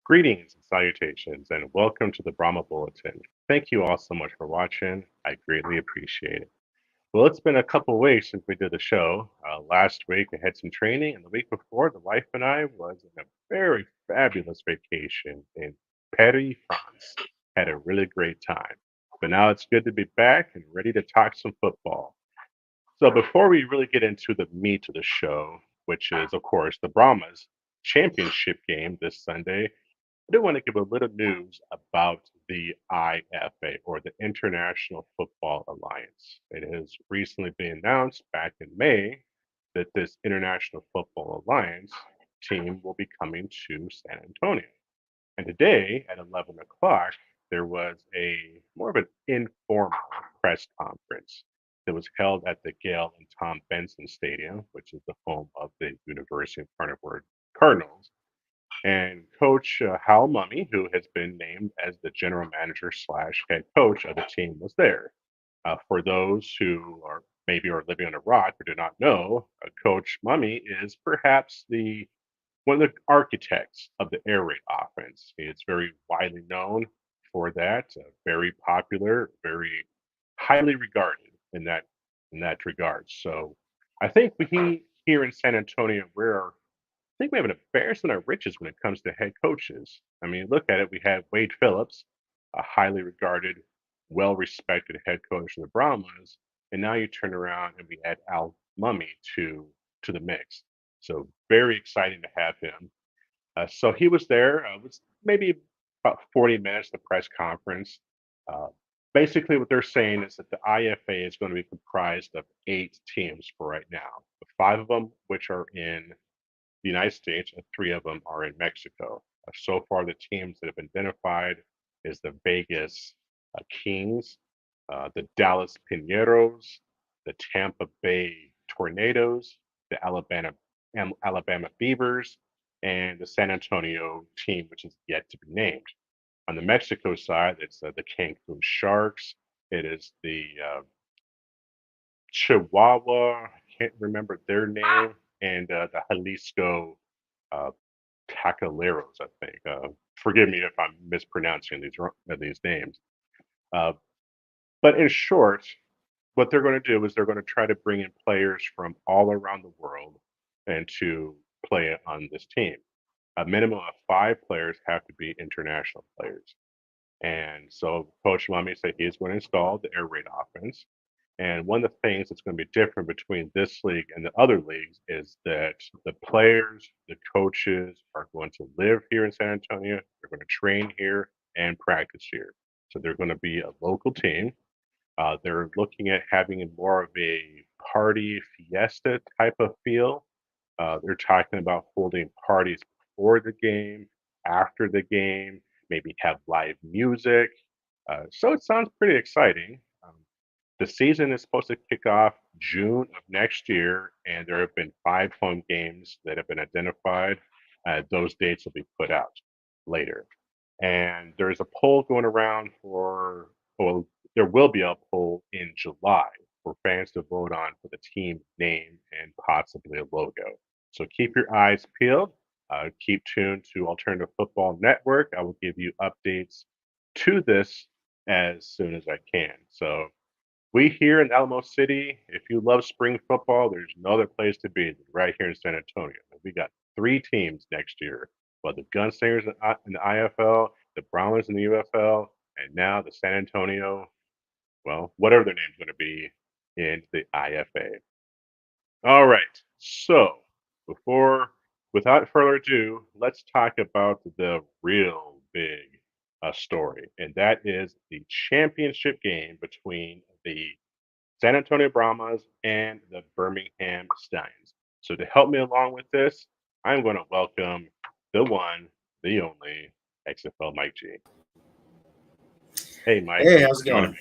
Greetings and salutations, and welcome to the Brahma Bulletin. Thank you all so much for watching. I greatly appreciate it. Well, it's been a couple weeks since we did the show. Last week we had some training, and the week before, the wife and I was in a very fabulous vacation in Paris, France. Had a really great time. But now it's good to be back and ready to talk some football. So before we really get into the meat of the show, which is, of course, the Brahmas championship game this Sunday, I do want to give a little news about the IFA, or the International Football Alliance. It has recently been announced back in May that this International Football Alliance team will be coming to San Antonio. And today at 11 o'clock, there was a more of an informal press conference that was held at the Gail and Tom Benson Stadium, which is the home of the University of Carnivore Cardinals. And Coach Hal Mummy, who has been named as the general manager slash head coach of the team, was there. For those who are maybe are living on a rock or do not know, Coach Mummy is perhaps the one of the architects of the air raid offense. It's very widely known for that, very popular, very highly regarded in that regard. So I think we here in San Antonio, I think we have an embarrassment of riches when it comes to head coaches. I mean, look at it. We have Wade Phillips, a highly regarded, well-respected head coach of the Brahmas, and now you turn around and we add Al Mummy to the mix. So very exciting to have him. So he was there. It was maybe about 40 minutes, the press conference. Uh, Basically, what they're saying is that the IFA is going to be comprised of 8 teams for right now. Five of them, which are in the United States, and 3 of them are in Mexico. So far, the teams that have been identified is the Vegas Kings, the Dallas Pineros, the Tampa Bay Tornadoes, the Alabama Beavers, and the San Antonio team, which is yet to be named. On the Mexico side, it's the Cancun Sharks. It is the Chihuahua, I can't remember their name, and the Jalisco uh, Tacaleros, I think. Forgive me if I'm mispronouncing these names. Uh, but in short, what they're going to do is they're going to try to bring in players from all around the world and to play on this team. A minimum of 5 players have to be international players. And so Coach Mummy said he's going to install the air raid offense. And one of the things that's going to be different between this league and the other leagues is that the players, the coaches are going to live here in San Antonio. They're going to train here and practice here. So they're going to be a local team. They're looking at having more of a party fiesta type of feel. They're talking about holding parties before the game, after the game, maybe have live music. So it sounds pretty exciting. The season is supposed to kick off June of next year, and there have been 5 home games that have been identified. Those dates will be put out later. And there's a poll going around well, there will be a poll in July for fans to vote on for the team name and possibly a logo. So keep your eyes peeled. Keep tuned to Alternative Football Network. I will give you updates to this as soon as I can. So we here in Alamo City, if you love spring football, there's no other place to be than right here in San Antonio. We got 3 teams next year. Well, the Gunslingers in the IFL, the Brahmas in the UFL, and now the San Antonio, well, whatever their name's going to be in the IFA. All right. So before, without further ado, let's talk about the real big story, and that is the championship game between the San Antonio Brahmas and the Birmingham Stallions. So to help me along with this, I'm going to welcome the one, the only XFL Mike G. Hey, Mike, Hey, thanks how's for it joining going? me.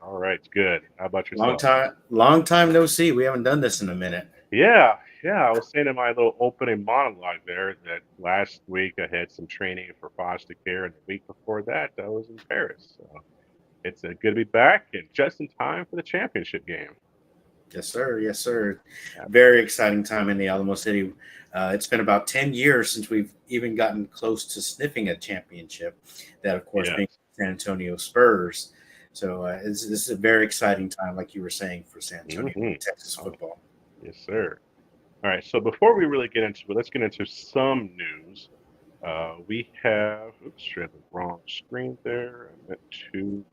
All right, good. How about yourself? Long time no see. We haven't done this in a minute. Yeah. I was saying in my little opening monologue there that last week I had some training for foster care, and the week before that I was in Paris. So it's good to be back and just in time for the championship game. Yes, sir. Yes, sir. Very Absolutely. exciting time in the Alamo City. It's been about 10 years since we've even gotten close to sniffing a championship. That, of course, being Yes. San Antonio Spurs. So this is a very exciting time, like you were saying, for San Antonio, Hmm. Texas Oh, football. yes, sir. All right. So before we really get into it, let's get into some news. We have, oops, shared the wrong screen there. I meant to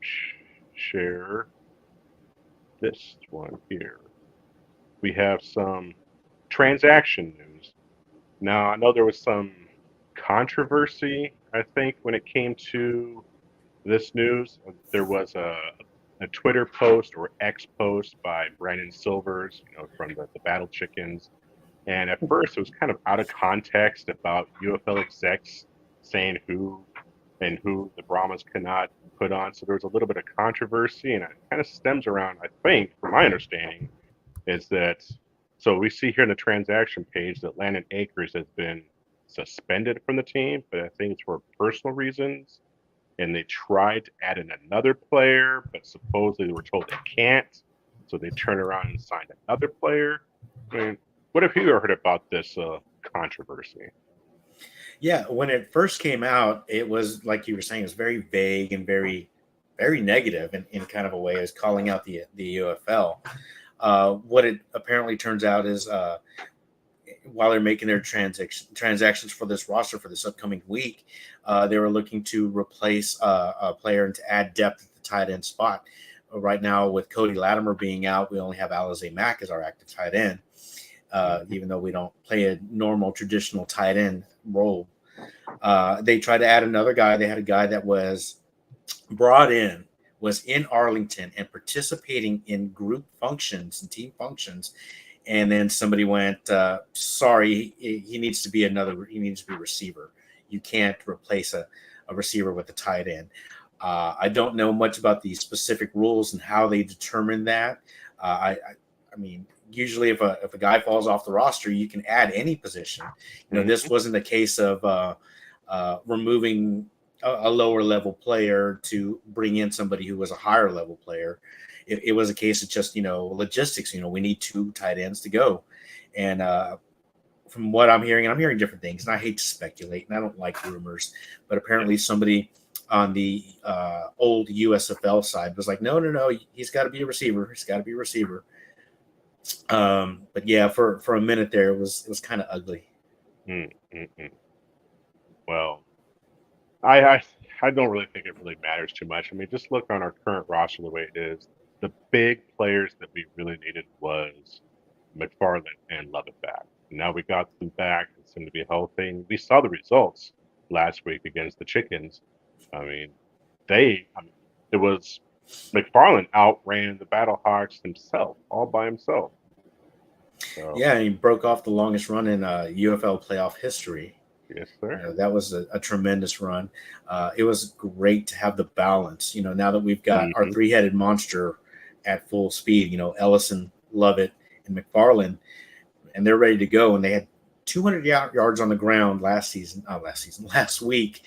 share this one here. We have some transaction news. Now, I know there was some controversy, I think, when it came to this news. There was a Twitter post or X post by Brandon Silvers, from the Battle Chickens. And at first, it was kind of out of context about UFL execs saying who the Brahmas could not put on. So there was a little bit of controversy, and it kind of stems around, I think, from my understanding, is that so we see here in the transaction page that Landon Akers has been suspended from the team, but I think it's for personal reasons. And they tried to add in another player, but supposedly they were told they can't. So they turned around and signed another player. I mean, what have you heard about this controversy? Yeah, when it first came out, it was like you were saying, it was very vague and very, very negative in kind of a way, as calling out the UFL. What it apparently turns out is while they're making their transactions for this roster for this upcoming week, they were looking to replace a player and to add depth at the tight end spot. Right now, with Cody Latimer being out, we only have Alize Mack as our active tight end, Mm-hmm. even though we don't play a normal traditional tight end role. They tried to add another guy. They had a guy that was brought in, was in Arlington and participating in group functions and team functions, and then somebody went, sorry, he needs to be he needs to be a receiver. You can't replace a receiver with a tight end. I don't know much about the specific rules and how they determine that. I mean, usually if a guy falls off the roster, you can add any position. This Mm-hmm. wasn't a case of removing a lower level player to bring in somebody who was a higher level player. It was a case of just logistics. We need two tight ends to go, and from what I'm hearing, and I'm hearing different things, and I hate to speculate, and I don't like rumors, but apparently Yes. somebody on the old USFL side was like, no, he's got to be a receiver. He's got to be a receiver. But yeah, for a minute there, it was kind of ugly. Mm-hmm. Well, I, I I don't really think it really matters too much. I mean, just look on our current roster the way it is. The big players that we really needed was McFarland and Lovett back. Now we got them back. They seem to be healthy. And we saw the results last week against the Chickens. I mean, I mean, it was McFarland outran the Battlehawks himself, all by himself. So, Yeah, and he broke off the longest run in UFL playoff history. yes, sir. That was a tremendous run. It was great to have the balance. Now that we've got our Hmm. three-headed monster at full speed, Ellison, Lovett, and McFarland, and they're ready to go. And they had 200 yards on the ground last week,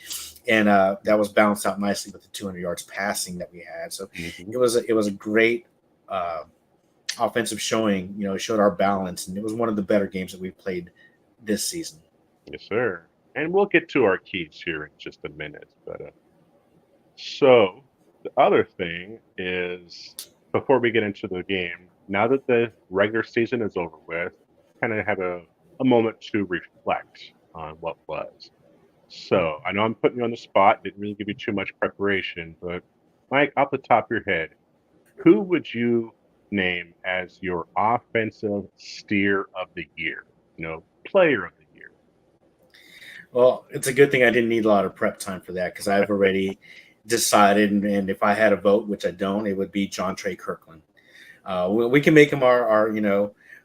and that was balanced out nicely with the 200 yards passing that we had. So Hmm. it was a great offensive showing. It showed our balance, and it was one of the better games that we've played this season. Yes, sir. And we'll get to our keys here in just a minute. But so the other thing is, before we get into the game, now that the regular season is over with, kind of have a moment to reflect on what was. So I know I'm putting you on the spot, didn't really give you too much preparation, but Mike, off the top of your head, who would you name as your offensive steer of the year? Player of the year. Well, it's a good thing I didn't need a lot of prep time for that because I've already decided, and if I had a vote, which I don't, it would be John Trey Kirkland. We can make him our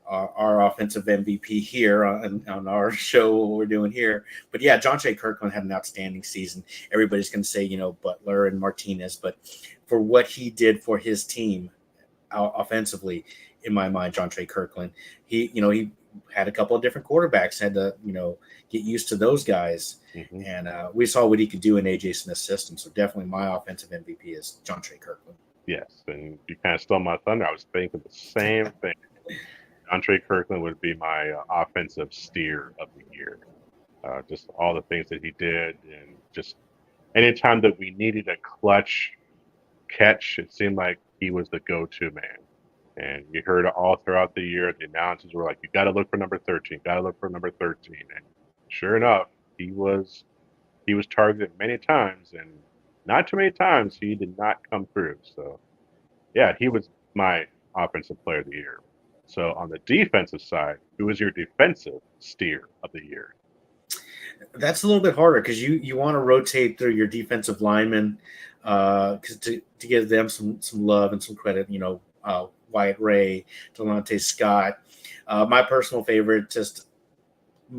offensive MVP here on our show, what we're doing here. But yeah, John Trey Kirkland had an outstanding season. Everybody's going to say, Butler and Martinez, but for what he did for his team offensively, in my mind, John Trey Kirkland, he had a couple of different quarterbacks, had to, get used to those guys. Hmm. And we saw what he could do in AJ Smith's system. So definitely my offensive MVP is John Trey Kirkland. Yes, and you kind of stole my thunder. I was thinking the same thing. Andre Kirkland would be my offensive steer of the year. Just all the things that he did, and just anytime that we needed a clutch catch, it seemed like he was the go-to man. And you heard it all throughout the year. The announcers were like, "You got to look for number 13. Got to look for number 13." And sure enough, he was targeted many times, and not too many times he did not come through. So yeah, he was my offensive player of the year. So on the defensive side, who was your defensive steer of the year? That's a little bit harder because you want to rotate through your defensive linemen, because to give them some love and some credit. Wyatt Ray, Delonte Scott. My personal favorite, just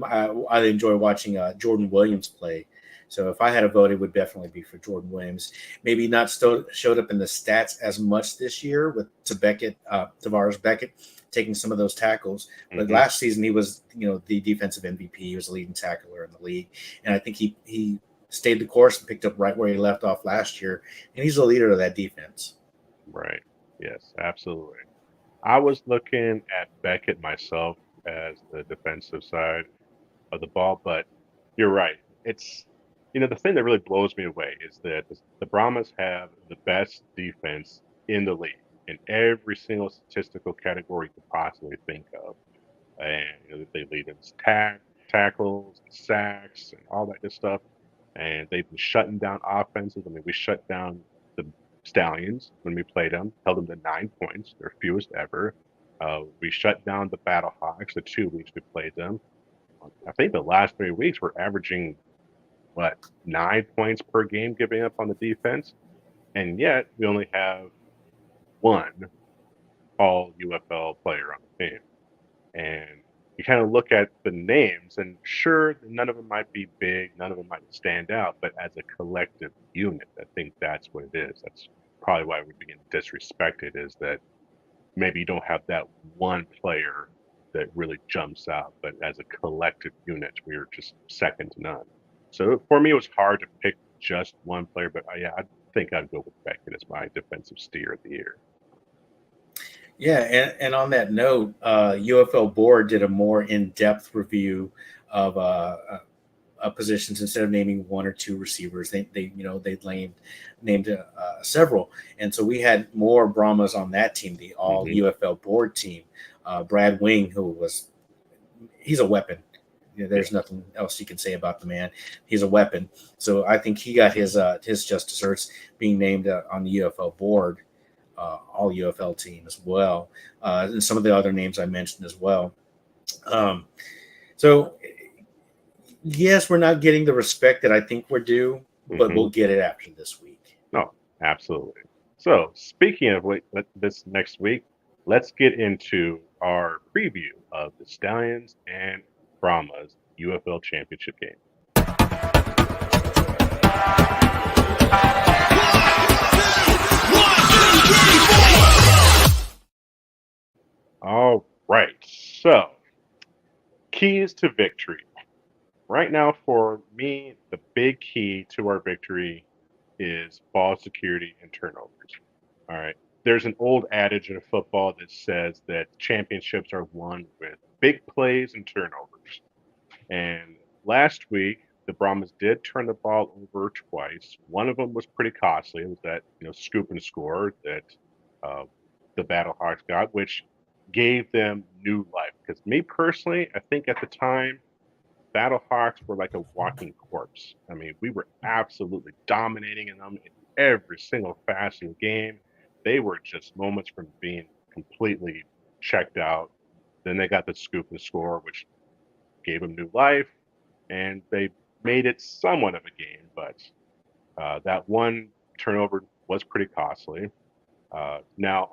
I enjoy watching Jordan Williams play. So if I had a vote, it would definitely be for Jordan Williams. Maybe not showed up in the stats as much this year with Tavares Beckett taking some of those tackles. But Hmm. last season he was, the defensive MVP. He was the leading tackler in the league, and I think he stayed the course and picked up right where he left off last year. And he's the leader of that defense. Right. Yes, absolutely. I was looking at Beckett myself as the defensive side of the ball, but you're right. The thing that really blows me away is that the Brahmas have the best defense in the league in every single statistical category you could possibly think of. And they lead in tackles, and sacks, and all that good stuff. And they've been shutting down offenses. I mean, we shut down the Stallions when we played them, held them to 9 points, their fewest ever. We shut down the Battlehawks the 2 weeks we played them. I think the last 3 weeks we're averaging what 9 points per game giving up on the defense, and yet we only have one all UFL player on the team. And you kind of look at the names, and sure, none of them might be big, none of them might stand out, but as a collective unit, I think that's what it is. That's probably why we begin disrespected is that maybe you don't have that one player that really jumps out, but as a collective unit, we are just second to none. So for me, it was hard to pick just one player, but yeah, I think I'd go with Beckett as my defensive steer of the year. Yeah, and on that note, UFL board did a more in-depth review of positions instead of naming one or two receivers. They named several, and so we had more Brahmas on that team, the all Hmm. UFL board team. Brad Wing, he's a weapon. Yeah. There's nothing else you can say about the man. He's a weapon. So I think he got his just desserts being named on the UFL board, all UFL team as well, and some of the other names I mentioned as well. Um, so yes, we're not getting the respect that I think we're due, but Hmm. we'll get it after this week. No, absolutely. So, speaking of this next week, let's get into our preview of the Stallions and Brahmas UFL Championship game. All right. So, keys to victory. Right now, for me, the big key to our victory is ball security and turnovers. All right. There's an old adage in football that says that championships are won with big plays and turnovers. And last week, the Brahmas did turn the ball over twice. One of them was pretty costly. It was that scoop and score that uh, the Battlehawks got, which gave them new life. Because me personally, I think at the time, Battlehawks were like a walking corpse. I mean, we were absolutely dominating in them in every single facet of the game. They were just moments from being completely checked out. Then they got the scoop and score, which gave them new life, and they made it somewhat of a game. But that one turnover was pretty costly. Now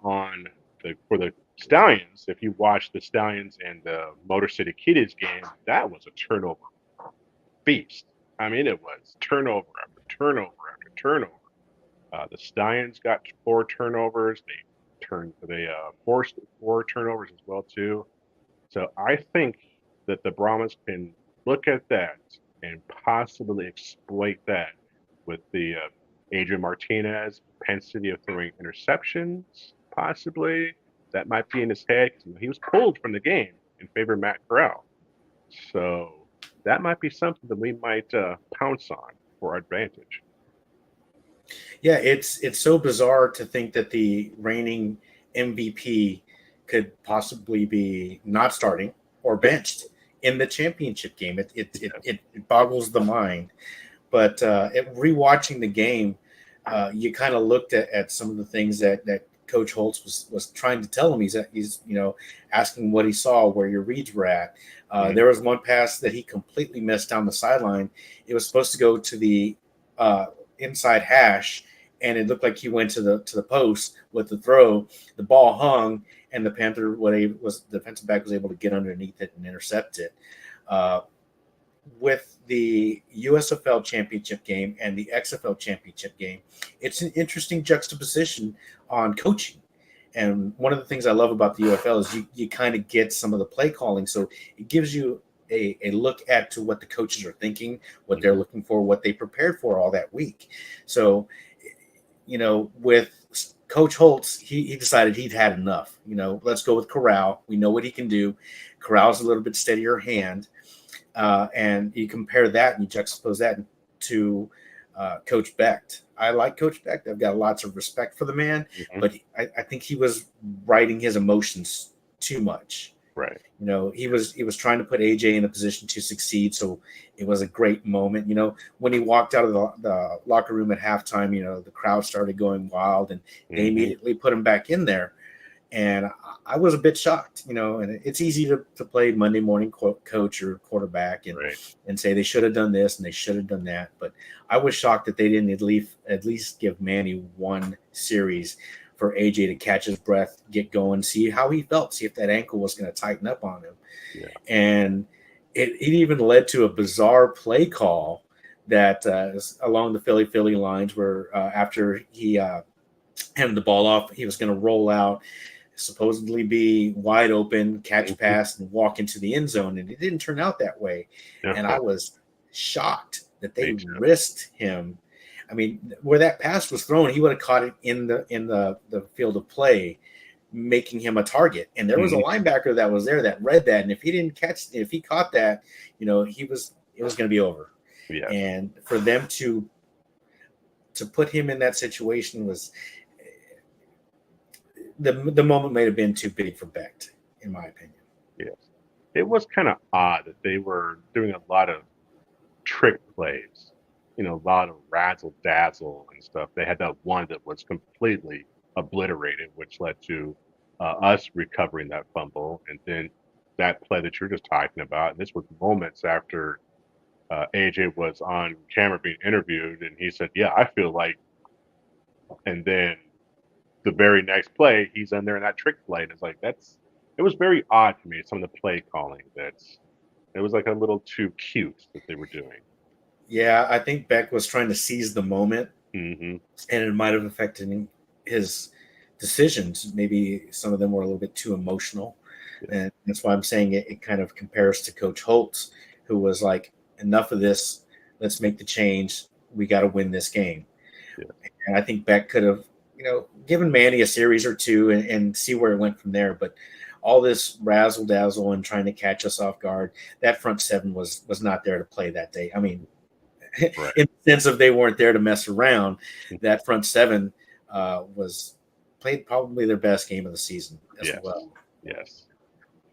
for the Stallions, if you watch the Stallions and the Motor City Kitties game, that was a turnover feast. I mean, it was turnover after turnover after turnover. The Stallions got 4 turnovers. They forced 4 turnovers as well too. So I think that the Brahmas can look at that and possibly exploit that with the Adrian Martinez propensity of throwing interceptions, possibly. that might be in his head. He was pulled from the game in favor of Matt Corral. So that might be something that we might pounce on for our advantage. Yeah, it's so bizarre to think that the reigning MVP could possibly be not starting or benched in the championship game. It boggles the mind. But rewatching the game, you kind of looked at some of the things that Coach Holtz was trying to tell him. He's asking what he saw, where your reads were at. There was one pass that he completely missed down the sideline. It was supposed to go to the inside hash, and it looked like he went to the post with the throw. The ball hung, and the the defensive back was able to get underneath it and intercept it. With the USFL championship game and the XFL championship game, it's an interesting juxtaposition on coaching. And one of the things I love about the UFL is you kind of get some of the play calling. So it gives you a look at to what the coaches are thinking, what they're looking for, what they prepared for all that week. So, with Coach Holtz, he decided he'd had enough. Let's go with Corral. We know what he can do. Corral's a little bit steadier hand. And you compare that and you juxtapose that to Coach Becht. I like Coach Becht. I've got lots of respect for the man, but I think he was riding his emotions too much. Right. He was trying to put AJ in a position to succeed, so it was a great moment. When he walked out of the locker room at halftime, the crowd started going wild, and they immediately put him back in there. And I was a bit shocked, and it's easy to play Monday morning coach or quarterback and say they should have done this and they should have done that. But I was shocked that they didn't at least give Manny one series for AJ to catch his breath, get going, see how he felt, see if that ankle was going to tighten up on him. Yeah. And it even led to a bizarre play call that along the Philly lines where after he handed the ball off, he was going to roll out, supposedly be wide open, catch a pass, and walk into the end zone. And it didn't turn out that way. And I was shocked that they risked him. I mean, where that pass was thrown, he would have caught it in the field of play, making him a target. And there was a linebacker that was there that read that. And if he caught that, it was going to be over. Yeah. And for them to put him in that situation was the moment may have been too big for Becht, in my opinion. Yes. It was kind of odd that they were doing a lot of trick plays, a lot of razzle dazzle and stuff. They had that one that was completely obliterated, which led to us recovering that fumble. And then that play that you're just talking about, and this was moments after AJ was on camera being interviewed, and he said, "Yeah, I feel like," and then the very next play, he's in there in that trick play. And it's like, it was very odd to me, some of the play calling. It was like a little too cute that they were doing. Yeah, I think Beck was trying to seize the moment, and it might have affected his decisions. Maybe some of them were a little bit too emotional. Yeah. And that's why I'm saying it kind of compares to Coach Holtz, who was like, enough of this. Let's make the change. We got to win this game. Yeah. And I think Beck could have, given Manny a series or two and see where it went from there. But all this razzle dazzle and trying to catch us off guard, that front seven was not there to play that day. I mean, right. In the sense of they weren't there to mess around, that front seven was played probably their best game of the season as well. Yes.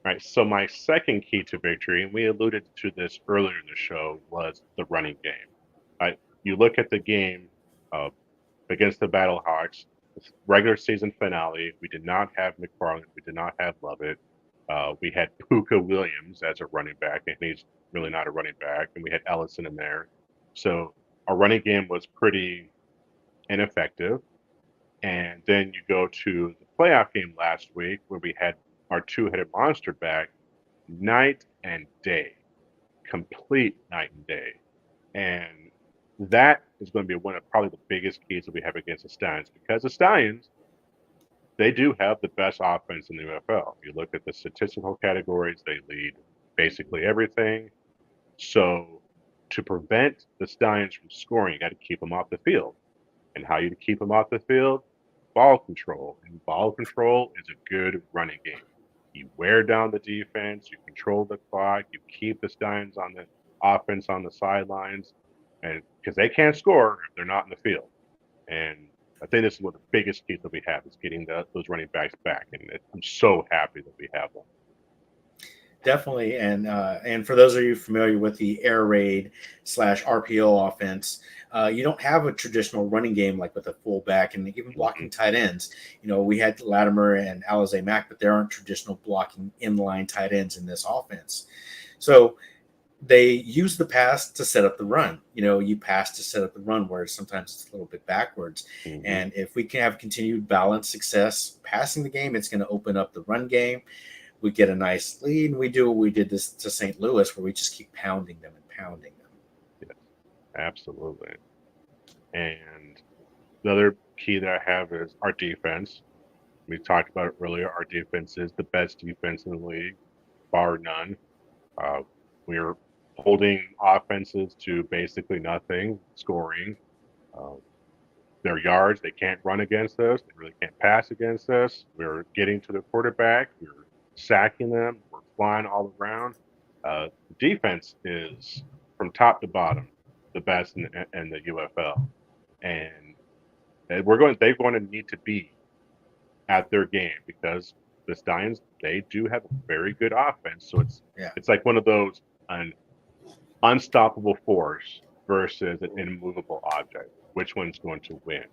All right. So my second key to victory, and we alluded to this earlier in the show, was the running game. You look at the game against the Battlehawks, regular season finale. We did not have McFarland. We did not have Lovett. We had Puka Williams as a running back, and he's really not a running back. And we had Ellison in there. So our running game was pretty ineffective. And then you go to the playoff game last week where we had our two-headed monster back, night and day, complete night and day. And that is going to be one of probably the biggest keys that we have against the Stallions, because the Stallions, they do have the best offense in the NFL. You look at the statistical categories, they lead basically everything. So to prevent the Stallions from scoring, you got to keep them off the field. And how you keep them off the field? ball control, and ball control is a good running game. You wear down the defense, you control the clock, you keep the Stallions on the offense on the sidelines, and because they can't score if they're not in the field. And I think this is one of the biggest keys that we have is getting those running backs back, and I'm so happy that we have them. Definitely, and for those of you familiar with the air raid / RPO offense, you don't have a traditional running game like with a fullback and even Mm-hmm. blocking tight ends. You know, we had Latimer and Alize Mack, but there aren't traditional blocking inline tight ends in this offense. So they use the pass to set up the run. You know, you pass to set up the run, where sometimes it's a little bit backwards. Mm-hmm. And if we can have continued balanced success passing the game, it's going to open up the run game. We get a nice lead, and we do what we did this to St. Louis, where we just keep pounding them and pounding them. Yes, absolutely. And the other key that I have is our defense. We talked about it earlier. Our defense is the best defense in the league, bar none. Uh, we're holding offenses to basically nothing, scoring. Uh, their yards, they can't run against us. They really can't pass against us. We're getting to the quarterback. We're sacking them. We're flying all around. The defense is from top to bottom the best in the UFL, and they're going to need to be at their game because the Stallions they do have a very good offense. So Yeah. it's like one of those an unstoppable force versus an immovable object. Which one's going to win?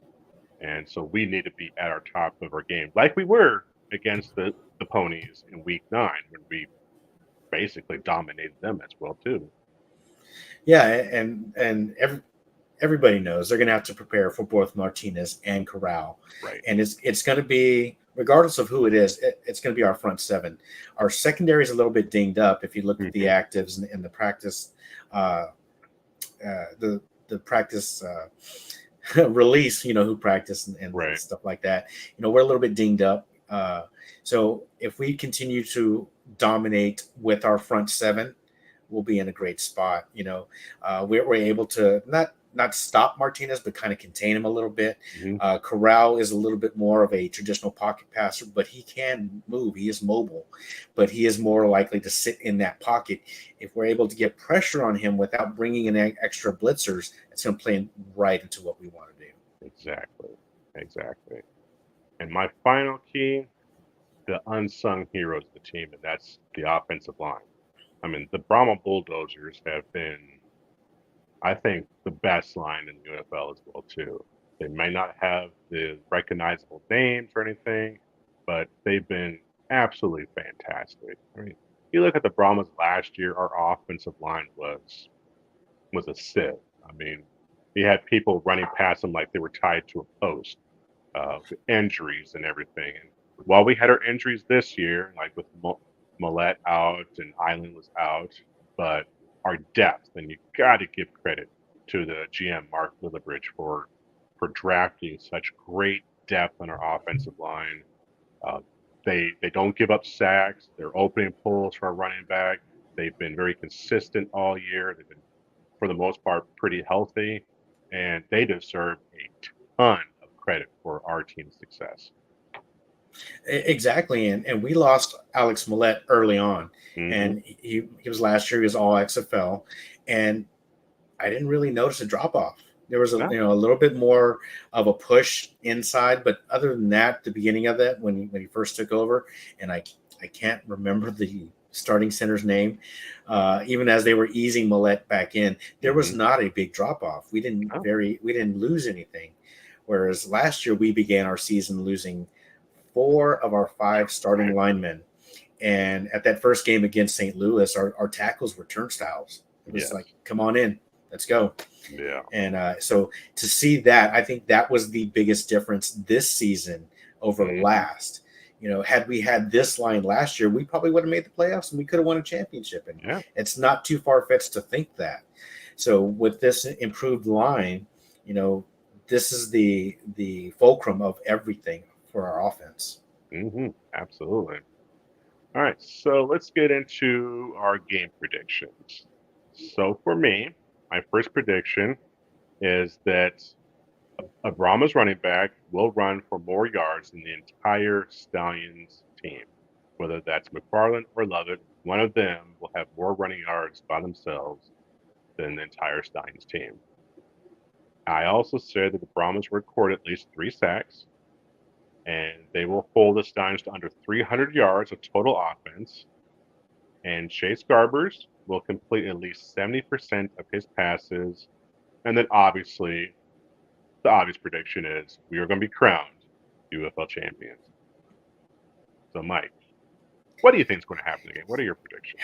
And so we need to be at our top of our game, like we were against the ponies in week 9 when we basically dominated them as well too. Yeah, and everybody knows they're going to have to prepare for both Martinez and Corral, Right. and it's going to be regardless of who it is, it's going to be our front seven. Our secondary is a little bit dinged up if you look at the Mm-hmm. actives and the practice, uh, the practice release. You know who practice and Right. stuff like that. You know we're a little bit dinged up. So if we continue to dominate with our front seven, we'll be in a great spot. You know, we're able to not stop Martinez, but kind of contain him a little bit. Mm-hmm. Corral is a little bit more of a traditional pocket passer, but he can move. He is mobile, but he is more likely to sit in that pocket. If we're able to get pressure on him without bringing in extra blitzers, it's going to play right into what we want to do. Exactly. Exactly. And my final key, the unsung heroes of the team, and that's the offensive line. I mean, the Brahma Bulldozers have been, I think, the best line in the UFL as well too. They may not have the recognizable names or anything, but they've been absolutely fantastic. I mean, you look at the Brahmas last year, our offensive line was a sieve. I mean, we had people running past them like they were tied to a post, with injuries and everything. And while we had our injuries this year, like with Millette out and Island was out, but our depth, and you got to give credit to the GM Mark Lillibridge for drafting such great depth on our offensive line. Uh, they don't give up sacks. They're opening pulls for our running back. They've been very consistent all year. They've been, for the most part, pretty healthy, and they deserve a ton of credit for our team's success. Exactly, and we lost Alex Millette early on, Hmm. and he was last year. He was all XFL, and I didn't really notice a drop off. There was a No, a little bit more of a push inside, but other than that, the beginning of that when he first took over, and I can't remember the starting center's name. Even as they were easing Millette back in, there was hmm, not a big drop off. no, We didn't lose anything. Whereas last year we began our season losing 4 of our 5 starting right, linemen. And at that first game against St. Louis, our tackles were turnstiles. It was like, yes, come on in, let's go. yeah, And so to see that, I think that was the biggest difference this season over hmm, last. You know, had we had this line last year, we probably would have made the playoffs and we could have won a championship. And yeah, it's not too far fetched to think that. So with this improved line, you know, this is the fulcrum of everything for our offense. absolutely. All right, so let's get into our game predictions. So for me, my first prediction is that A Brahmas running back will run for more yards than the entire Stallions team. Whether that's McFarland or Lovett, one of them will have more running yards by themselves than the entire Stallions team. I also said that the Brahmas record at least 3 sacks, and they will hold the Stallions to under 300 yards of total offense. And Chase Garbers will complete at least 70% of his passes. And then obviously, the obvious prediction is we are going to be crowned UFL champions. So, Mike, what do you think is going to happen again? What are your predictions?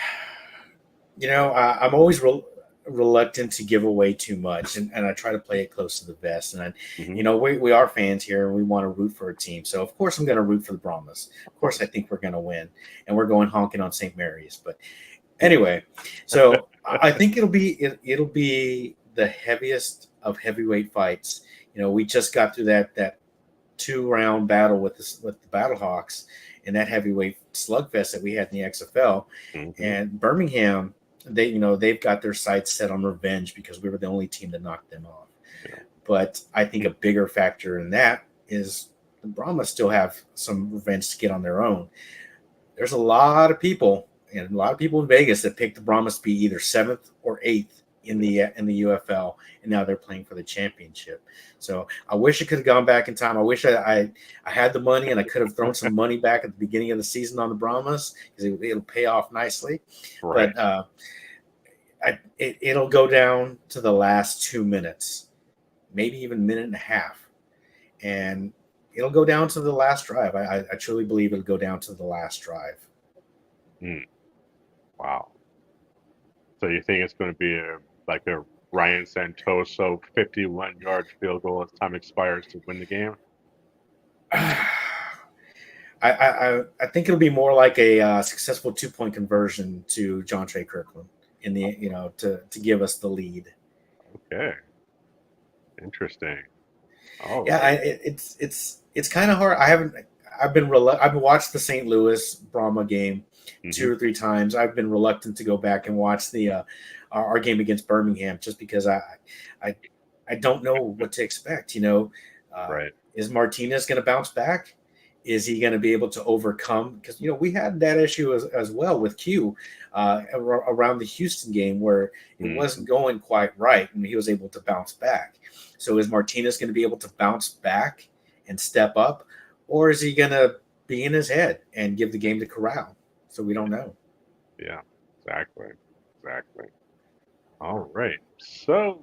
I'm always reluctant to give away too much, and I try to play it close to the vest. And we are fans here, and we want to root for a team. So of course I'm going to root for the Brahmas. Of course I think we're going to win, and we're going honking on St. Mary's. But anyway, so I think it'll be the heaviest of heavyweight fights. We just got through that 2-round battle with the Battlehawks and that heavyweight slugfest that we had in the XFL, and Birmingham. They've got their sights set on revenge because we were the only team that knocked them off. Yeah. But I think a bigger factor in that is the Brahmas still have some revenge to get on their own. There's a lot of people in Vegas that picked the Brahmas to be either 7th or 8th in the UFL, and now they're playing for the championship. So I wish I could have gone back in time. I wish I had the money and I could have thrown some money back at the beginning of the season on the Brahmas because it'll pay off nicely. Right. But it'll go down to the last 2 minutes, maybe even minute and a half, and it'll go down to the last drive. I truly believe it'll go down to the last drive. Wow. So you think it's going to be a Ryan Santoso 51-yard field goal as time expires to win the game? I think it'll be more like a successful 2-point conversion to John Trey Kirkland in the to give us the lead. Okay, interesting. It's kind of hard. I've watched the St. Louis Brahma game 2 or 3 times. I've been reluctant to go back and watch the our game against Birmingham just because I don't know what to expect. Right? Is Martinez going to bounce back? Is he going to be able to overcome? Because we had that issue as well with Q around the Houston game where it wasn't going quite right, and he was able to bounce back. So is Martinez going to be able to bounce back and step up, or is he going to be in his head and give the game to Corral? So we don't know. Yeah, exactly. All right. So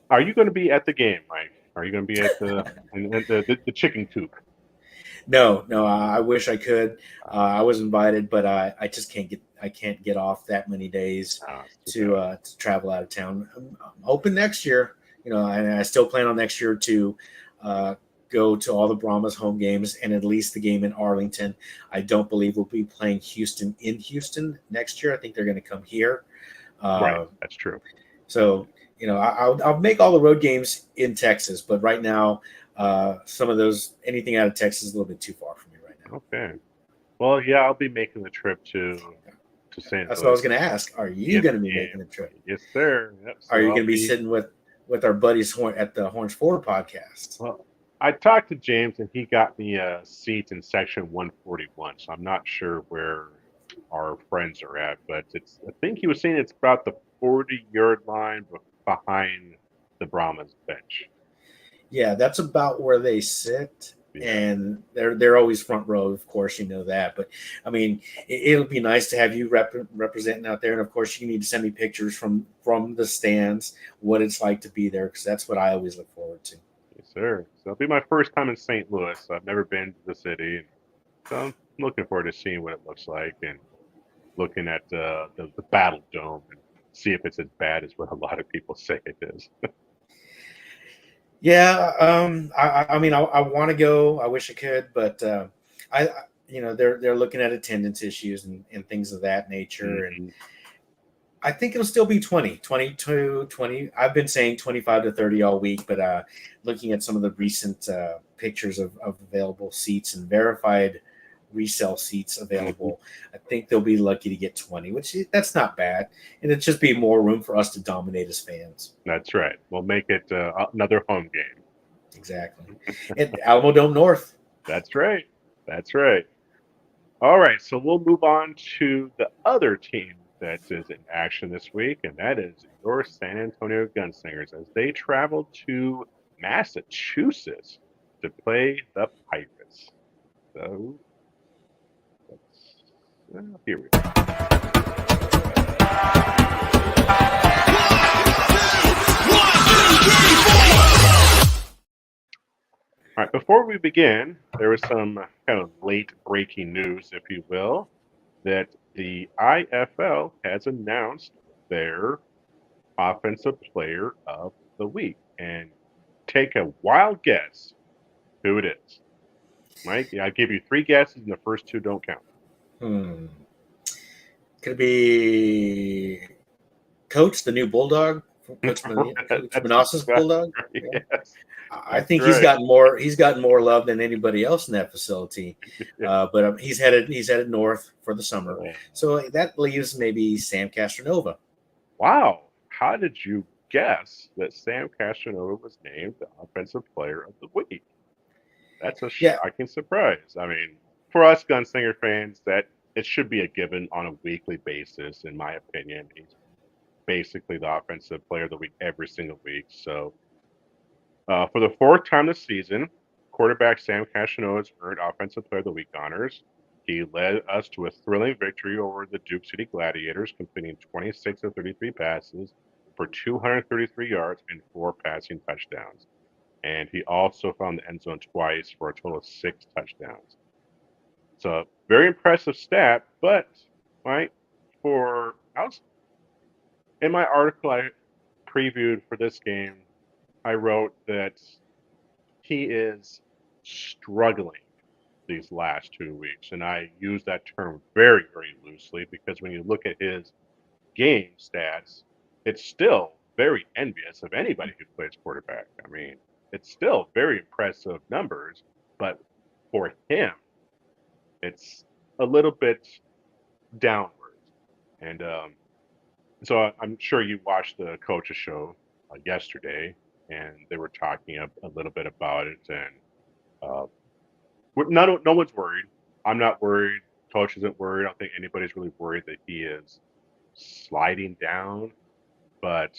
are you going to be at the game, Mike? Are you going to be at the chicken coop? No. I wish I could. I was invited, but I just can't get off that many days to travel out of town. I'm hoping next year, and I still plan on next year to go to all the Brahmas home games and at least the game in Arlington. I don't believe we'll be playing Houston in Houston next year. I think they're going to come here. Right, that's true. So, I'll make all the road games in Texas, but right now, some of those, anything out of Texas is a little bit too far for me right now. Okay. Well, yeah, I'll be making the trip to St. Louis. That's what I was going to ask. Are you going to be making the trip? Yes, sir. Yep. So are you going to be sitting with our buddies at the Horns Forward podcast? Well, I talked to James, and he got me a seat in section 141, so I'm not sure where our friends are at, but I think he was saying it's about the 40-yard line behind the Brahmas bench. Yeah, that's about where they sit, and they're always front row. Of course, you know that. But I mean, it'll be nice to have you representing out there, and of course, you need to send me pictures from the stands, what it's like to be there, because that's what I always look forward to. Yes, sir. So it'll be my first time in St. Louis. I've never been to the city, so I'm looking forward to seeing what it looks like and looking at the Battle Dome and see if it's as bad as what a lot of people say it is. Yeah, I mean, I want to go. I wish I could, but they're looking at attendance issues and things of that nature, and I think it'll still be 20. I've been saying 25 to 30 all week, but looking at some of the recent pictures of available seats and verified resale seats available. I think they'll be lucky to get 20, which that's not bad. And it'd just be more room for us to dominate as fans. That's right. We'll make it another home game. Exactly. And Alamo Dome North. That's right. That's right. All right, so we'll move on to the other team that is in action this week, and that is your San Antonio Gunslingers as they travel to Massachusetts to play the Pirates. So, here we go. All right, before we begin, there was some kind of late breaking news, if you will, that the IFL has announced their offensive player of the week. And take a wild guess who it is. Mike, I'll give you 3 guesses, and the first 2 don't count. Could it be Coach, the new Bulldog? Coach Manassas Bulldog? Yeah. Yes. I think he's gotten more love than anybody else in that facility. But he's headed north for the summer. So that leaves maybe Sam Castronova. Wow. How did you guess that Sam Castronova was named the offensive player of the week? That's a shocking surprise. I mean, for us Gunslinger fans, that it should be a given on a weekly basis, in my opinion. He's basically the offensive player of the week every single week. So for the 4th time this season, quarterback Sam Castanova's earned Offensive Player of the Week honors. He led us to a thrilling victory over the Duke City Gladiators, completing 26 of 33 passes for 233 yards and 4 passing touchdowns. And he also found the end zone twice for a total of 6 touchdowns. So very impressive stat, but right in my article I previewed for this game, I wrote that he is struggling these last 2 weeks. And I use that term very, very loosely because when you look at his game stats, it's still very envious of anybody who plays quarterback. I mean, it's still very impressive numbers, but for him, it's a little bit downward. And so I'm sure you watched the coach's show yesterday, and they were talking a little bit about it. And no one's worried. I'm not worried. Coach isn't worried. I don't think anybody's really worried that he is sliding down. But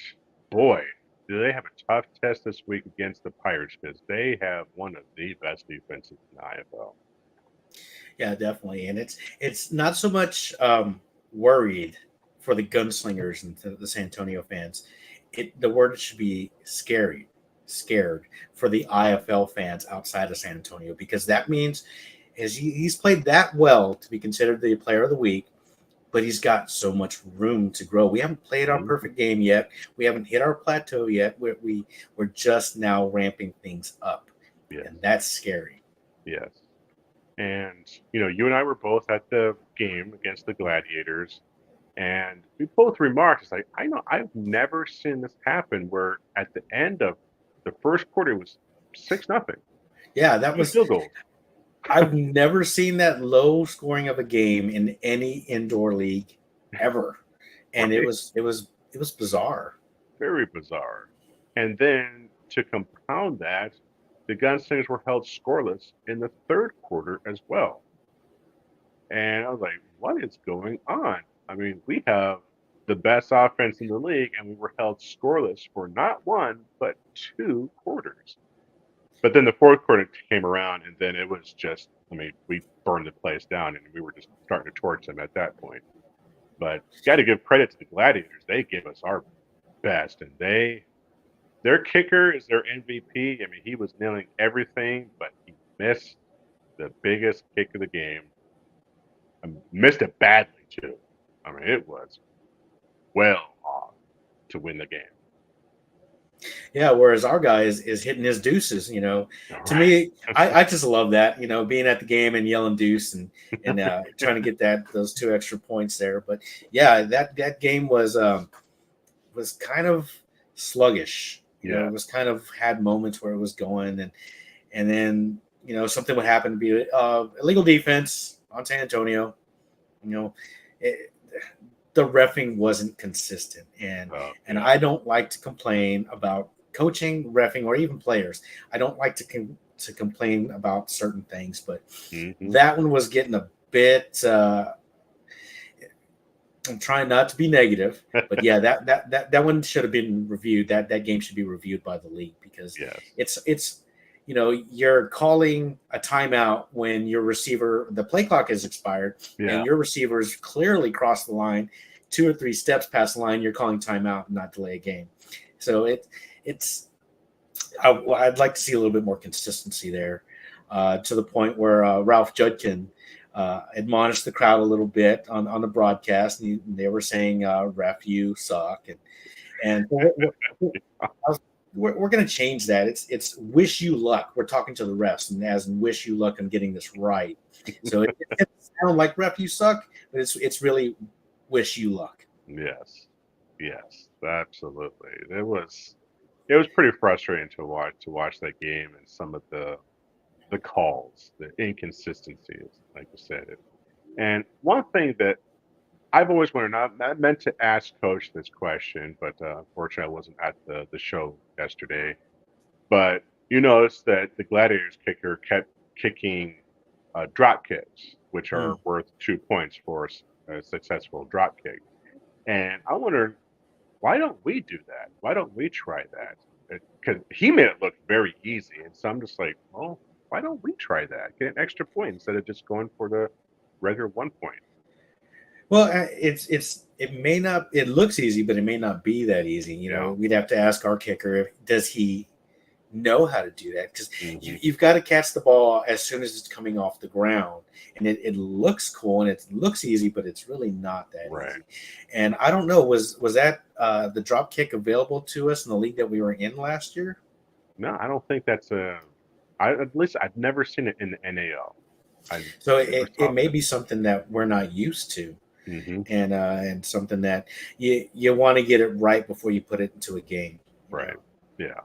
boy, do they have a tough test this week against the Pirates because they have one of the best defenses in the IFL. Yeah, definitely. And it's not so much worried for the Gunslingers and the San Antonio fans. The word should be scared for the IFL fans outside of San Antonio, because that means he's played that well to be considered the player of the week, but he's got so much room to grow. We haven't played our perfect game yet. We haven't hit our plateau yet. We're just now ramping things up, and that's scary. Yes. And, you and I were both at the game against the Gladiators, and we both remarked, it's like, I know I've never seen this happen where at the end of the first quarter it was 6-0. Yeah, that was field goals. I've never seen that low scoring of a game in any indoor league ever. And right. it was bizarre. Very bizarre. And then to compound that, the Gunslingers were held scoreless in the third quarter as well. And I was like, what is going on? I mean, we have the best offense in the league, and we were held scoreless for not 1, but 2 quarters. But then the fourth quarter came around, and then it was just, we burned the place down, and we were just starting to torch them at that point. But got to give credit to the Gladiators. They gave us our best, and their kicker is their MVP. He was nailing everything, but he missed the biggest kick of the game. Missed it badly, too. It was well off to win the game. Yeah, whereas our guy is hitting his deuces, To me, I just love that, being at the game and yelling deuce and trying to get those 2 extra points there. But yeah, that game was kind of sluggish. It was kind of had moments where it was going, and then something would happen to be illegal defense, on San Antonio. You know, it, the reffing wasn't consistent, and Yeah. I don't like to complain about coaching, reffing, or even players. I don't like to complain about certain things, but Hmm. that one was getting a bit. I'm trying not to be negative, but yeah, that one should have been reviewed. That game should be reviewed by the league because Yes. it's you're calling a timeout when your receiver the play clock has expired Yeah. and your receivers clearly crossed the line, 2 or 3 steps past the line. You're calling timeout and not delay a game. So it's I'd like to see a little bit more consistency there, to the point where Ralph Judkin admonished the crowd a little bit on the broadcast, and they were saying, "Ref, you suck," and we're going to change that. It's wish you luck. We're talking to the refs, and as in wish you luck on getting this right. So it doesn't sound like ref you suck, but it's really wish you luck. Yes. Yes. Absolutely. It was pretty frustrating to watch that game and some of the calls, the inconsistencies, like you said. And one thing that I've always wondered, I meant to ask Coach this question, but unfortunately I wasn't at the show yesterday. But you notice that the Gladiators kicker kept kicking drop kicks, which are Mm. worth 2 points for a successful drop kick. And I wonder, why don't we do that? Why don't we try that? Because he made it look very easy, and so I'm just like, well, why don't we try that? Get an extra point instead of just going for the regular 1 point. Well, it may not. It looks easy, but it may not be that easy. Yeah. We'd have to ask our kicker if does he know how to do that because Hmm. you've got to catch the ball as soon as it's coming off the ground, and it looks cool and it looks easy, but it's really not that Right. easy. And I don't know, was that the drop kick available to us in the league that we were in last year? No, I don't think that's a. At least I've never seen it in the NAL. I So never it saw may that. be something that we're not used to, Hmm. and something that you want to get it right before you put it into a game. You Right. know. Yeah.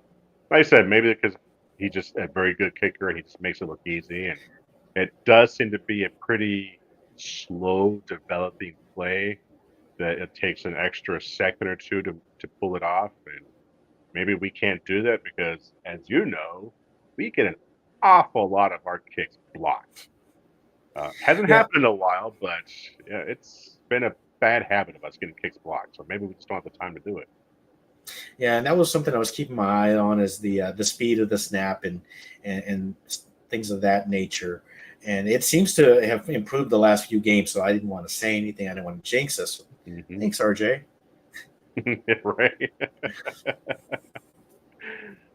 Like I said, maybe because he's just a very good kicker and he just makes it look easy. And it does seem to be a pretty slow developing play that it takes an extra second or two to pull it off. And maybe we can't do that because, as you know, we get an awful lot of our kicks blocked. Hasn't Yeah, happened in a while, but yeah, it's been a bad habit of us getting kicks blocked. So maybe we just don't have the time to do it. yeah, and that was something I was keeping my eye on is the speed of the snap and things of that nature. And it seems to have improved the last few games. So I didn't want to say anything. I didn't want to jinx us. Hmm. Thanks, RJ. Right.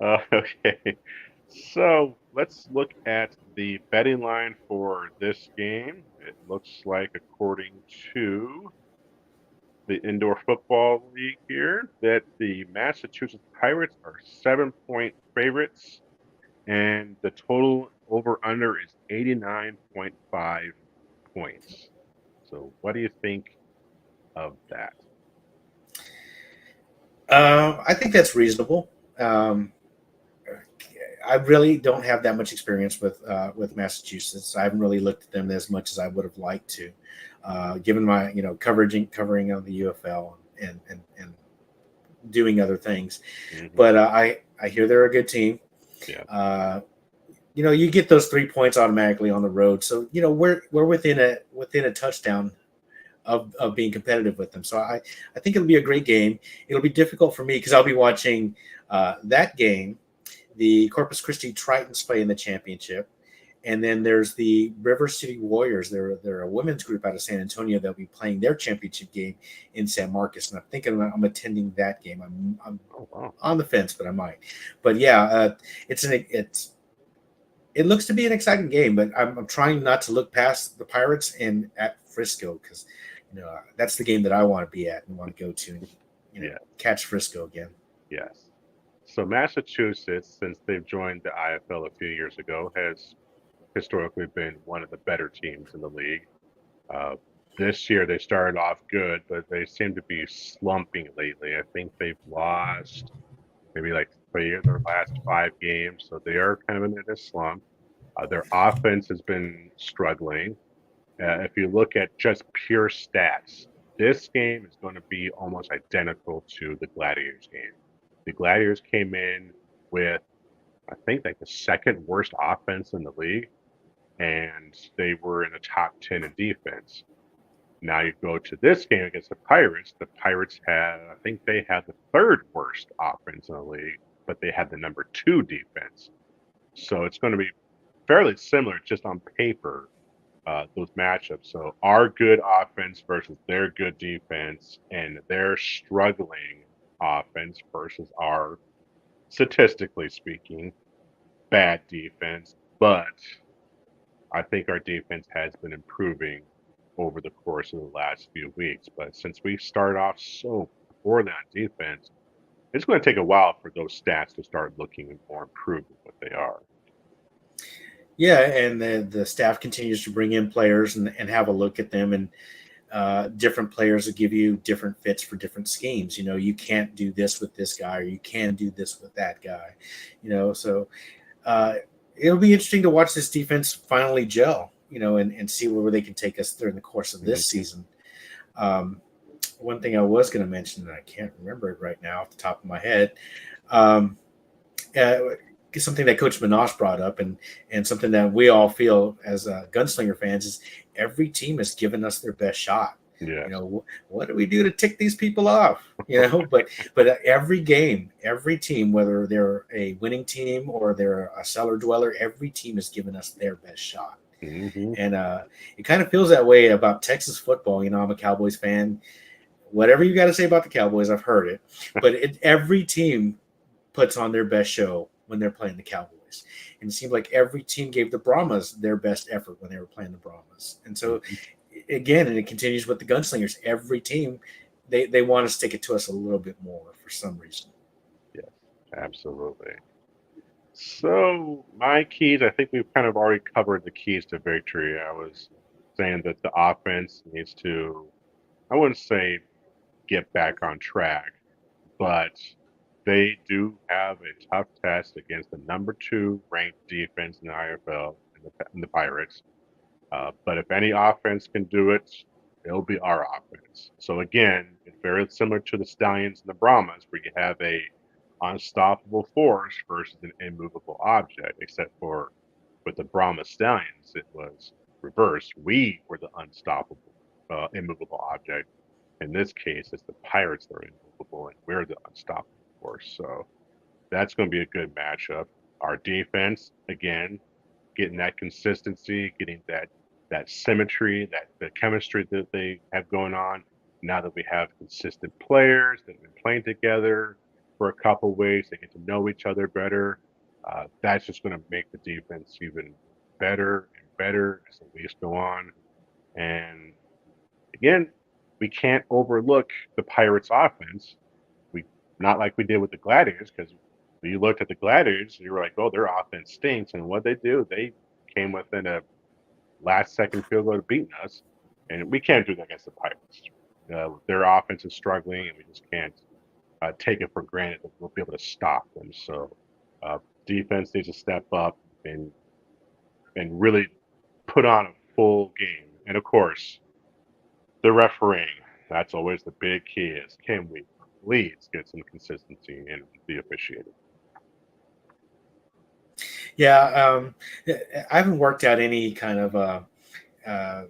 Okay. So let's look at the betting line for this game. It looks like, according to the Indoor Football League here, that the Massachusetts Pirates are 7 point favorites, and the total over under is 89.5 points. So, what do you think of that? I think that's reasonable. Um, I really don't have that much experience with Massachusetts. I haven't really looked at them as much as I would have liked to, given my covering of the UFL and doing other things. Hmm. But I hear they're a good team. Yeah. Uh, you get those 3 points automatically on the road, so we're within a touchdown of being competitive with them. So I think it'll be a great game. It'll be difficult for me because I'll be watching that game. The Corpus Christi Tritons play in the championship, and then there's the River City Warriors. They're a women's group out of San Antonio that'll be playing their championship game in San Marcos, and I'm thinking I'm attending that game. I'm Oh, wow. on the fence, but I might. But yeah, it looks to be an exciting game, but I'm trying not to look past the Pirates and at Frisco because that's the game that I want to be at and want to go to and Yeah. catch Frisco again. Yes. So Massachusetts, since they've joined the IFL a few years ago, has historically been one of the better teams in the league. Uh, this year they started off good, but they seem to be slumping lately. I think they've lost maybe like 3 of their last 5 games, so they are kind of in a slump. Their offense has been struggling, If you look at just pure stats, this game is going to be almost identical to the Gladiators game. The Gladiators came in with, I think, like the second worst offense in the league, and they were in the top 10 in defense. Now you go to this game against the Pirates. The Pirates had, I think they had the third worst offense in the league, but they had the number two defense. So it's going to be fairly similar just on paper, those matchups. So our good offense versus their good defense, and their struggling offense versus our, statistically speaking, bad defense. But I think our defense has been improving over the course of the last few weeks. But since we started off so poorly on defense, it's going to take a while for those stats to start looking more improved than what they are. Yeah, and the staff continues to bring in players and have a look at them, and different players will give you different fits for different schemes. You can't do this with this guy, or you can do this with that guy. So uh, it'll be interesting to watch this defense finally gel. And see where they can take us during the course of this Mm-hmm. season. Um, One thing I was going to mention, and I can't remember it right now off the top of my head. Um, uh, Something that Coach Manosh brought up, and something that we all feel as gunslinger fans, is every team has given us their best shot. Yes. What do we do to tick these people off? But every game, every team, whether they're a winning team or they're a cellar dweller, every team has given us their best shot. Mm-hmm. And it kind of feels that way about Texas football. I'm a Cowboys fan. Whatever you got to say about the Cowboys, I've heard it. But every team puts on their best show when they're playing the Cowboys. And it seemed like every team gave the Brahmas their best effort when they were playing the Brahmas. And so, Mm-hmm. again, and it continues with the Gunslingers, every team, they want to stick it to us a little bit more for some reason. Yes, absolutely. So my keys, I think we've kind of already covered the keys to victory. I was saying that the offense needs to, I wouldn't say get back on track, but they do have a tough test against the number two ranked defense in the IFL in the Pirates. But if any offense can do it, it'll be our offense. So again, it's very similar to the Stallions and the Brahmas, where you have a unstoppable force versus an immovable object. Except for with the Brahma Stallions, it was reversed. We were the unstoppable, immovable object. In this case, it's the Pirates that are immovable, and we're the unstoppable force. So that's going to be a good matchup. Our defense, again, getting that consistency, getting that symmetry, that the chemistry that they have going on. Now that we have consistent players that have been playing together for a couple of weeks, they get to know each other better. That's just going to make the defense even better and better as the weeks go on. And again, we can't overlook the Pirates' offense. We Not like we did with the Gladiators, because you looked at the Gladiators, you were like, "Oh, their offense stinks." And what they do, they came within a last-second field goal to beating us, and we can't do that against the Pirates. Their offense is struggling, and we just can't take it for granted that we'll be able to stop them. So, uh, defense needs to step up and really put on a full game. And of course, the refereeing. That's always the big key: is can we please get some consistency in the officiating? Yeah, I haven't worked out any kind of uh,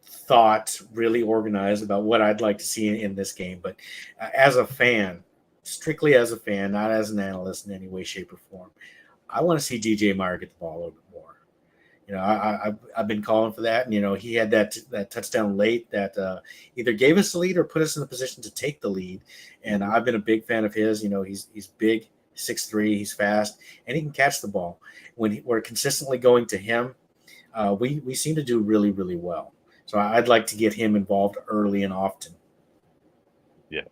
thought really organized about what I'd like to see in this game. But as a fan, strictly as a fan, not as an analyst in any way, shape, or form, I want to see DJ Meyer get the ball a little bit more. I've been calling for that, and he had that touchdown late that either gave us the lead or put us in the position to take the lead. And Mm-hmm. I've been a big fan of his. He's big, 6'3", he's fast, and he can catch the ball. When we're consistently going to him, we seem to do really, really well. So I'd like to get him involved early and often. Yes,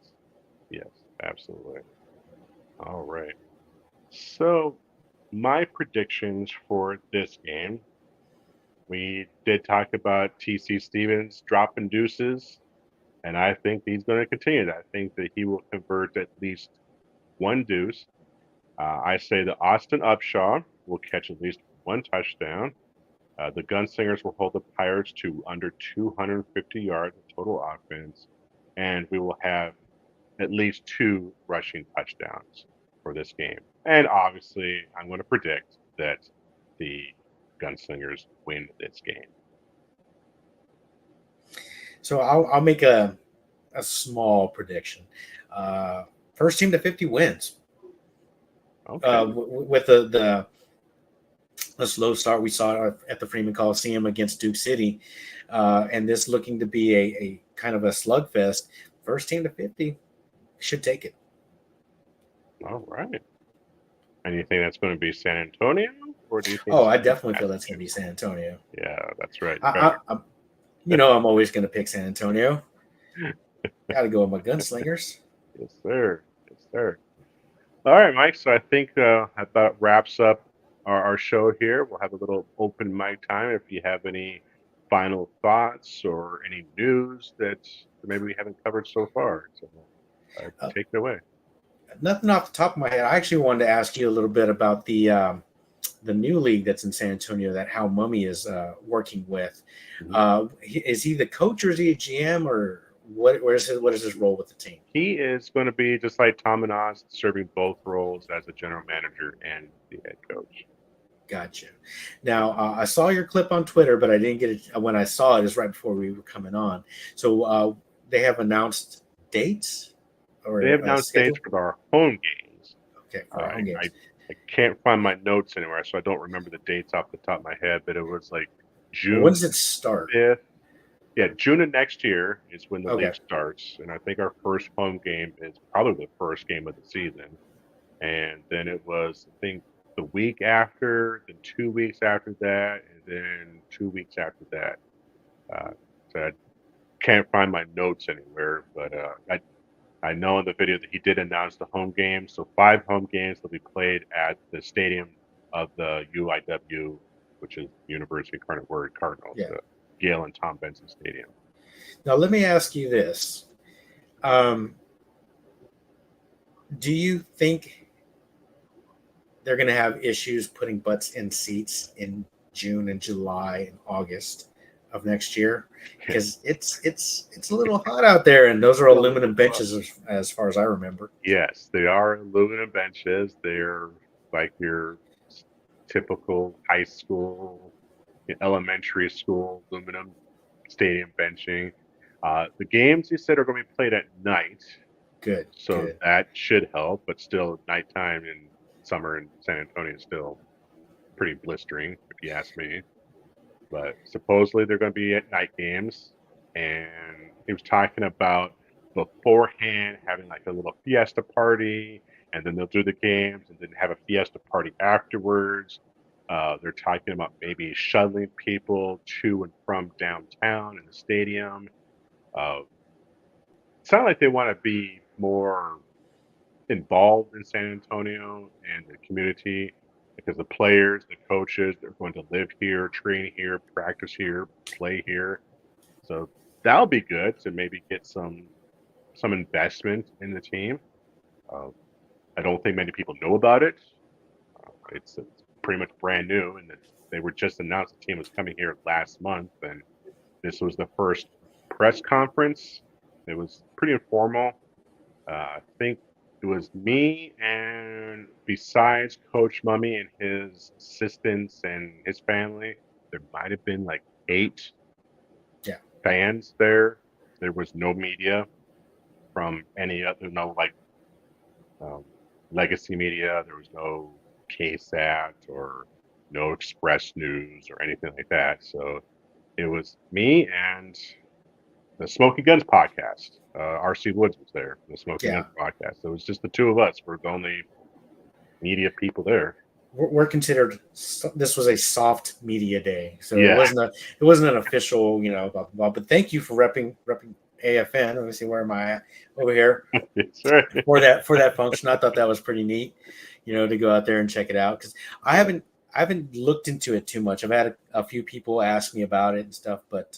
yes, absolutely. All right. So, my predictions for this game, we did talk about TC Stevens dropping deuces, and I think he's going to continue that. I think that he will convert at least one deuce. I say that Austin Upshaw will catch at least one touchdown. The Gunslingers will hold the Pirates to under 250 yards of total offense, and we will have at least 2 rushing touchdowns for this game. And obviously, I'm going to predict that the Gunslingers win this game. So I'll make a small prediction. First team to 50 wins. Okay. With the slow start we saw at the Freeman Coliseum against Duke City, and this looking to be a kind of a slugfest. First team to 50 should take it. All right. And you think that's going to be San Antonio, or do you think? Oh, I definitely feel that's going to be San Antonio. Yeah, that's right. I'm always going to pick San Antonio. Got to go with my Gunslingers. Yes, sir. Yes, sir. All right, Mike. So I think that wraps up our show here. We'll have a little open mic time. If you have any final thoughts or any news that maybe we haven't covered so far, so take it away. Nothing off the top of my head. I actually wanted to ask you a little bit about the new league that's in San Antonio that How Mummy is working with. Is he the coach or is he a GM or what is his role with the team? He is going to be just like Tom and Oz, serving both roles as a general manager and the head coach. Gotcha. Now, I saw your clip on Twitter, but I didn't get it. When I saw it, is right before we were coming on. So they have announced dates? Or they have announced dates for our home games. Okay, for our home games. I can't find my notes anywhere, so I don't remember the dates off the top of my head, but it was like June. Well, when does it start? 5th. Yeah, June of next year is when the league starts, and I think our first home game is probably the first game of the season. And then it was, I think, the week after, then 2 weeks after that, and then 2 weeks after that. So I can't find my notes anywhere, but I know in the video that he did announce the home games. So 5 home games will be played at the stadium of the UIW, which is University of Incarnate Word Cardinals, the Gail and Tom Benson Stadium. Now, let me ask you this. Do you think they're going to have issues putting butts in seats in June and July and August of next year? Because it's a little hot out there, and those are aluminum benches as far as I remember. Yes, they are aluminum benches. They're like your typical high school, elementary school aluminum stadium benching. The games, you said, are going to be played at night. Good. So that should help, but still nighttime in summer in San Antonio is still pretty blistering, if you ask me. But supposedly they're going to be at night games, and he was talking about beforehand having like a little fiesta party, and then they'll do the games and then have a fiesta party afterwards. They're talking about maybe shuttling people to and from downtown in the stadium. It sounds like they want to be more involved in San Antonio and the community, because the players, the coaches, they're going to live here, train here, practice here, play here. So that'll be good to maybe get some investment in the team. I don't think many people know about it. It's pretty much brand new, and they were just announced the team was coming here last month, and this was the first press conference. It was pretty informal. I think it was me, and besides Coach Mummy and his assistants and his family, there might have been like 8 fans there. There was no media from any other, legacy media. There was no KSAT or no Express News or anything like that. So it was me and the Smoking Guns podcast. RC Woods was there, the Smoking Guns podcast. So it was just the 2 of us. We're the only media people there. We're considered. This was a soft media day, so it wasn't an official, blah, blah, blah. But thank you for repping AFN. Let me see, where am I at? Over here. That's right. for that function. I thought that was pretty neat, to go out there and check it out, because I haven't looked into it too much. I've had a few people ask me about it and stuff, but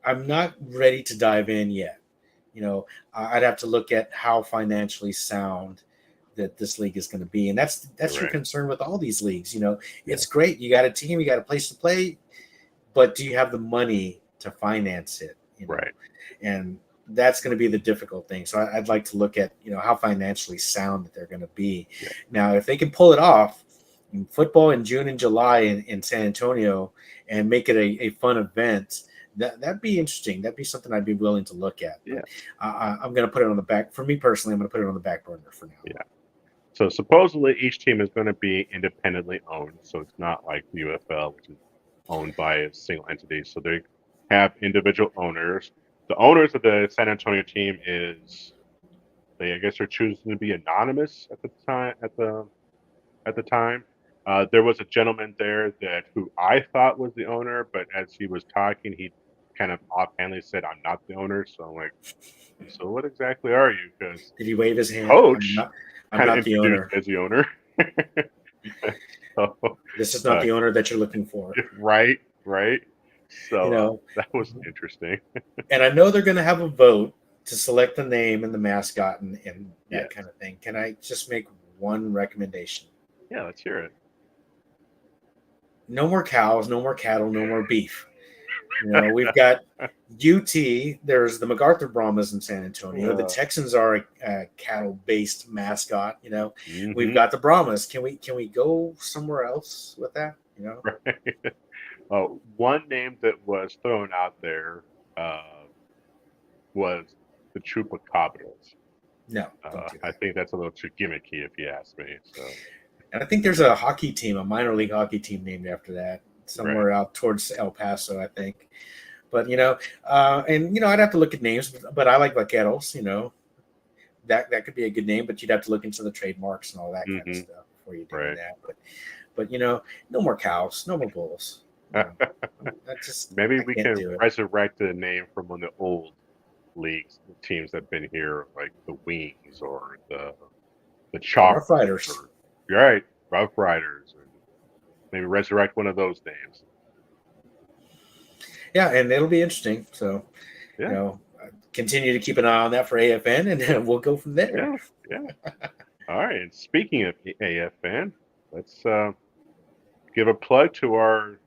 I'm not ready to dive in yet. I'd have to look at how financially sound that this league is going to be, and that's your Right. concern with all these leagues. You know, Yeah. it's great. You got a team, you got a place to play, but do you have the money to finance it? You know, Right. and that's going to be the difficult thing. So I'd like to look at how financially sound that they're going to be. Yeah. Now, if they can pull it off in football in June and July in San Antonio and make it a fun event, that'd be interesting. That'd be something I'd be willing to look at. Yeah. I'm going to put it on the back. For me personally, I'm going to put it on the back burner for now. Yeah. So supposedly each team is going to be independently owned. So it's not like the UFL, which is owned by a single entity. So they have individual owners. The owners of the San Antonio team I guess they're choosing to be anonymous at the time. At the time, there was a gentleman there who I thought was the owner, but as he was talking, he kind of offhandedly said, "I'm not the owner." So I'm like, "So what exactly are you?" Because Did he wave his hand? coach I'm kind of not the introduced owner. as the owner. So, This is not the owner that you're looking for. right. So You that was interesting. and I know they're going to have a vote to select the name and the mascot and that Yes. kind of thing. Can I just make one recommendation? Yeah, let's hear it. No more cows, no more cattle, no more beef. We've got UT. There's the MacArthur Brahmas in San Antonio. The Texans are a cattle-based mascot. We've got the Brahmas. Can we go somewhere else with that? Right. One name that was thrown out there was the Chupacabras. No, don't do I that. think that's a little too gimmicky, if you ask me. So, And I think there's a hockey team, a minor league hockey team named after that, somewhere right. out towards El Paso, I think. But I'd have to look at names, but I like Vaqueros. That could be a good name, but you'd have to look into the trademarks and all that kind of Mm-hmm. stuff before you do Right. that. But no more cows, no more bulls. Maybe I we can't can do it. resurrect the name from one of the old leagues, the teams that've been here, like the Wings or the The Chalk. Rough Riders. Right, Rough Riders. Or maybe resurrect one of those names. Yeah, and it'll be interesting. So, Yeah. continue to keep an eye on that for AFN, and then we'll go from there. Yeah. All right. And speaking of AFN, let's give a plug to our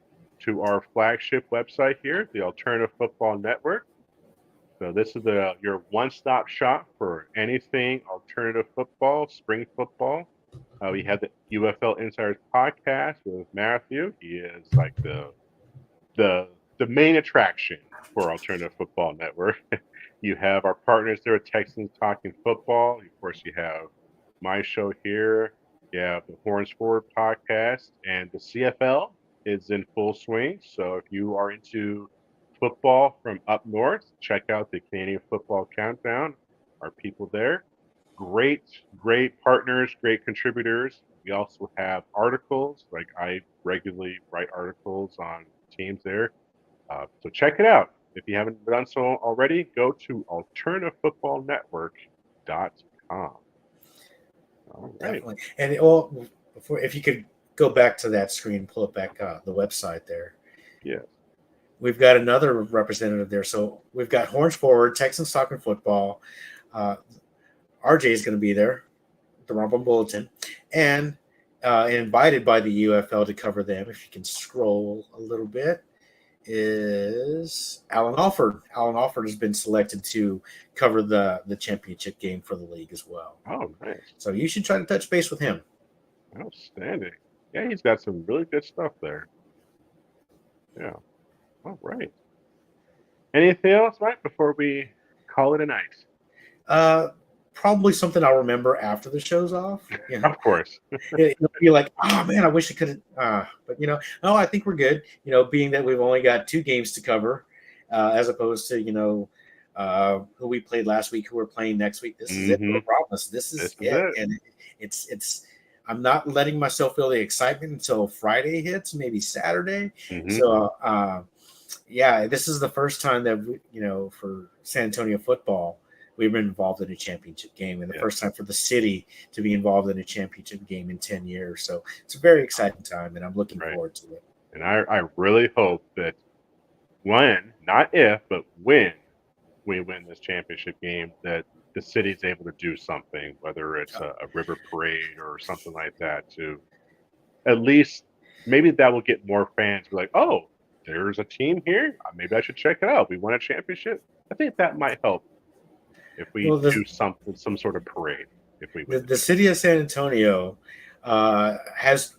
flagship website here, the Alternative Football Network. So this is your one-stop shop for anything alternative football, spring football. We have the UFL Insiders podcast with Matthew. He is like the main attraction for Alternative Football Network. You have our partners there at Texans Talking Football. Of course, you have my show here. You have the Horns Forward podcast, and the CFL is in full swing. So if you are into football from up north, check out the Canadian Football Countdown. Our people there. Great, great partners, great contributors. We also have articles, like I regularly write articles on teams there. So check it out. If you haven't done so already, go to alternativefootballnetwork.com. All right. Definitely. And before, if you could go back to that screen, pull it back up, the website there. Yes. We've got another representative there. So we've got Horns Forward, Texans Talking Football. RJ is going to be there, the Rumble Bulletin, and invited by the UFL to cover them. If you can scroll a little bit, is Alan Alford. Alan Alford has been selected to cover the championship game for the league as well. Oh, nice. So you should try to touch base with him. Outstanding. Yeah, he's got some really good stuff there. Yeah. All right. Anything else, Mike, before we call it a night? Probably something I'll remember after the show's off. Of course. It'll be like, oh man, I wish I could have. But no, I think we're good. Being that we've only got 2 games to cover, as opposed to who we played last week, who we're playing next week. This is it for the Brahmas. This is it, and it's. I'm not letting myself feel the excitement until Friday hits, maybe Saturday. Mm-hmm. So, yeah, this is the first time that for San Antonio football, we've been involved in a championship game, and the first time for the city to be involved in a championship game in 10 years. So it's a very exciting time, and I'm looking forward to it. And I really hope that when, not if, but when we win this championship game, that the city's able to do something, whether it's a river parade or something like that, to at least maybe that will get more fans be like, oh, there's a team here. Maybe I should check it out. We won a championship. I think that might help if we Well, do something, some sort of parade. If we win the city of San Antonio has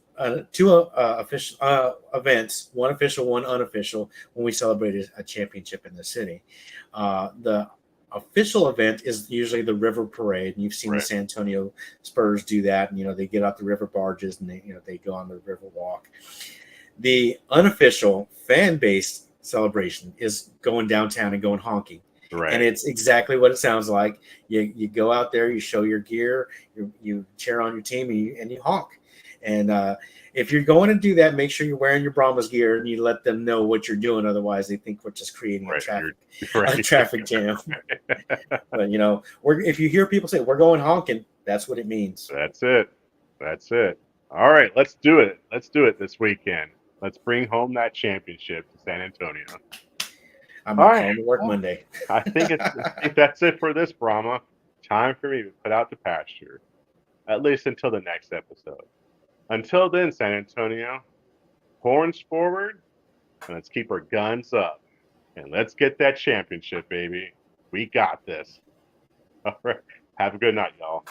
two official events, one official, one unofficial, when we celebrated a championship in the city. The official event is usually the river parade, and you've seen the right, San Antonio Spurs do that. And they get out the river barges and they go on the river walk. The unofficial fan-based celebration is going downtown and going honking. And right. it's exactly what it sounds like. You go out there, you show your gear, you cheer on your team, and you honk. And if you're going to do that, make sure you're wearing your Brahmas gear and you let them know what you're doing. Otherwise, they think we're just creating Right, you're a right. traffic jam. But if you hear people say we're going honking, that's what it means. That's it. That's it. All right, let's do it. Let's do it this weekend. Let's bring home that championship to San Antonio. I'm All not right. calling to work Well, Monday. I think that's it for this Brahma. Time for me to put out the pasture, at least until the next episode. Until then, San Antonio, horns forward, and let's keep our guns up. And let's get that championship, baby. We got this. All right. Have a good night, y'all.